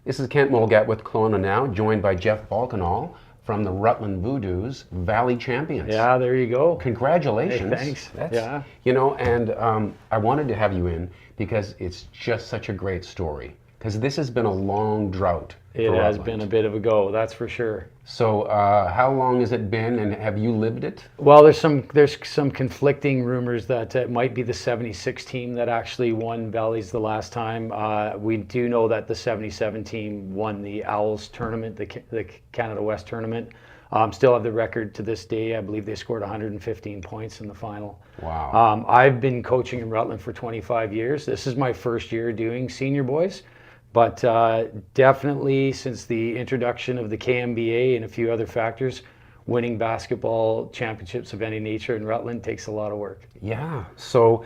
This is Kent Mulgat with Kelowna Now, joined by Jeff Balkenhol from the Rutland Voodoos, Valley champions. Yeah, there you go. Congratulations. Hey, thanks. Yeah. You know, and I wanted to have you in because it's just such a great story. Because this has been a long drought. It has been a bit of a go, that's for sure. So how long has it been, and have you lived it? Well, there's some conflicting rumors that it might be the 76 team that actually won Valleys the last time. We do know that the 77 team won the Owls tournament, the Canada West tournament. Still have the record to this day. I believe they scored 115 points in the final. Wow. I've been coaching in Rutland for 25 years. This is my first year doing senior boys. But definitely since the introduction of the KMBA and a few other factors, winning basketball championships of any nature in Rutland takes a lot of work. Yeah. So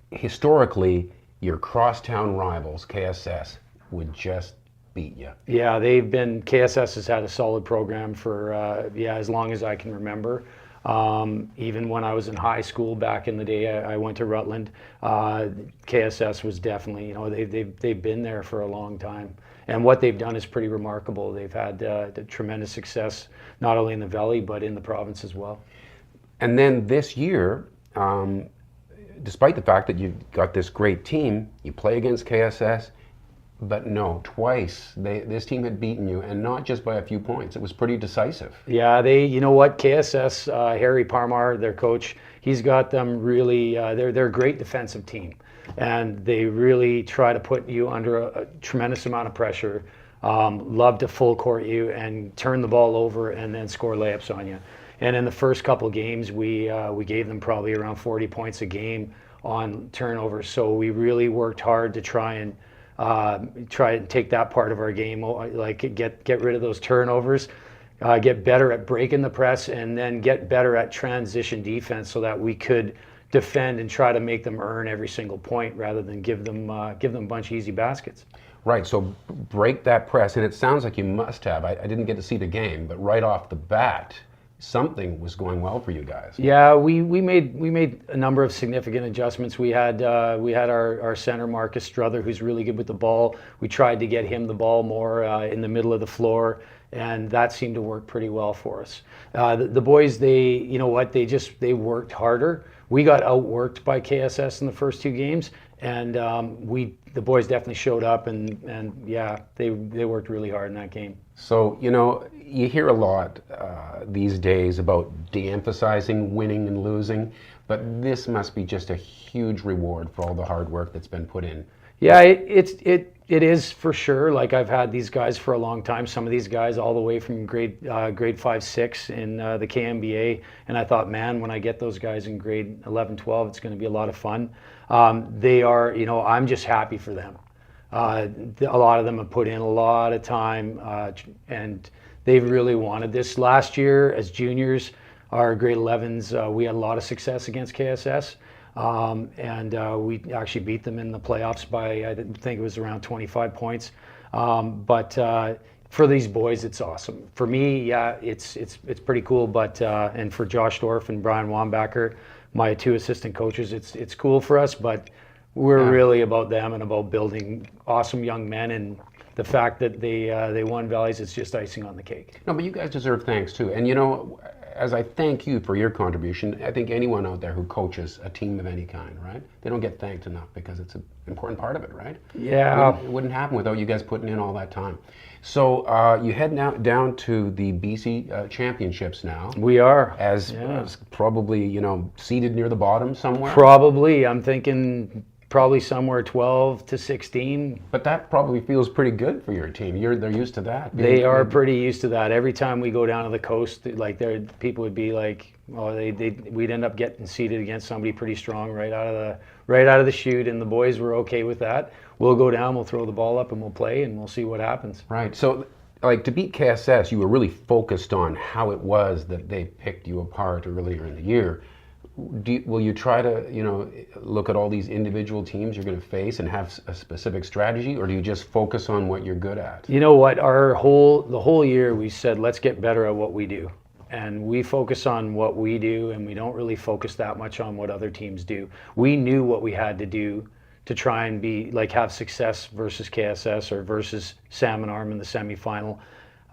historically, your crosstown rivals, KSS, would just beat you. Yeah, KSS has had a solid program for as long as I can remember. Even when I was in high school back in the day, I went to Rutland. KSS was definitely, you know, they've been there for a long time, and what they've done is pretty remarkable. They've had tremendous success not only in the Valley but in the province as well. And then this year, despite the fact that you've got this great team, you play against KSS. But no, twice this team had beaten you, and not just by a few points. It was pretty decisive. Yeah, you know what, KSS, Harry Parmar, their coach, he's got them really, they're a great defensive team. And they really try to put you under a tremendous amount of pressure, love to full court you and turn the ball over and then score layups on you. And in the first couple games, we gave them probably around 40 points a game on turnovers. So we really worked hard to try and take that part of our game, like get rid of those turnovers, get better at breaking the press, and then get better at transition defense so that we could defend and try to make them earn every single point rather than give them a bunch of easy baskets. Right, so break that press, and it sounds like you must have. I didn't get to see the game, but right off the bat, something was going well for you guys. Yeah, we made a number of significant adjustments. We had our center Marcus Struther, who's really good with the ball. We tried to get him the ball more in the middle of the floor, and that seemed to work pretty well for us. The boys, you know what, they worked harder. We got outworked by KSS in the first two games, and the boys definitely showed up, and yeah, they worked really hard in that game. So, you know, you hear a lot these days about de-emphasizing winning and losing, but this must be just a huge reward for all the hard work that's been put in. Yeah, it is for sure. Like, I've had these guys for a long time. Some of these guys all the way from grade 5, 6 in the KMBA, and I thought, man, when I get those guys in grade 11, 12, it's going to be a lot of fun. They are, you know, I'm just happy for them. A lot of them have put in a lot of time, and they've really wanted this. Last year, as juniors, our grade 11s, we had a lot of success against KSS. And we actually beat them in the playoffs by, I think it was around 25 points. But for these boys, it's awesome. For me, yeah, it's pretty cool. But and for Josh Dorff and Brian Wambacher, my two assistant coaches, it's cool for us. But we're really about them and about building awesome young men. And the fact that they won Valleys, it's just icing on the cake. No, but you guys deserve thanks too. And you know, as I thank you for your contribution, I think anyone out there who coaches a team of any kind, right? They don't get thanked enough because it's an important part of it, right? Yeah. It wouldn't happen without you guys putting in all that time. So you head now down to the BC championships now. We are. As probably, you know, seated near the bottom somewhere? Probably. I'm thinking probably somewhere 12 to 16. But that probably feels pretty good for your team. They're used to that. They are pretty used to that. Every time we go down to the coast, like people would be like, oh, we'd end up getting seated against somebody pretty strong right out of the chute, and the boys were okay with that. We'll go down, we'll throw the ball up, and we'll play, and we'll see what happens. Right. So, like, to beat KSS, you were really focused on how it was that they picked you apart earlier in the year. Will you try to, you know, look at all these individual teams you're going to face and have a specific strategy, or do you just focus on what you're good at? You know what? The whole year we said, let's get better at what we do. And we focus on what we do, and we don't really focus that much on what other teams do. We knew what we had to do to try and be like have success versus KSS or versus Salmon Arm in the semifinal.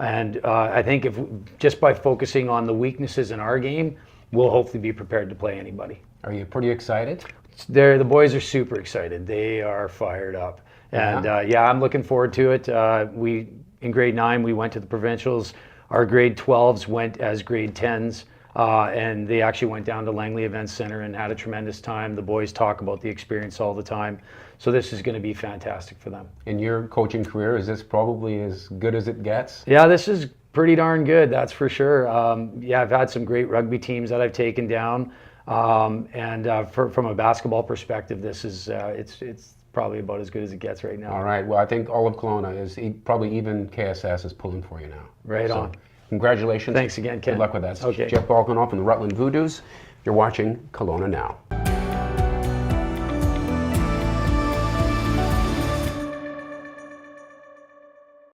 And I think if just by focusing on the weaknesses in our game, we'll hopefully be prepared to play anybody. Are you pretty excited? The boys are super excited. They are fired up. And I'm looking forward to it. We in grade 9, we went to the provincials. Our grade 12s went as grade 10s. And they actually went down to Langley Events Center and had a tremendous time. The boys talk about the experience all the time. So this is going to be fantastic for them. In your coaching career, is this probably as good as it gets? Yeah, this is pretty darn good, that's for sure. I've had some great rugby teams that I've taken down. From a basketball perspective, this is it's probably about as good as it gets right now. All right. Well, I think all of Kelowna is probably even KSS is pulling for you now. Right on. Congratulations. Thanks again, Ken. Good luck with that. Okay. Jeff Balkenhol from the Rutland Voodoos. You're watching Kelowna Now.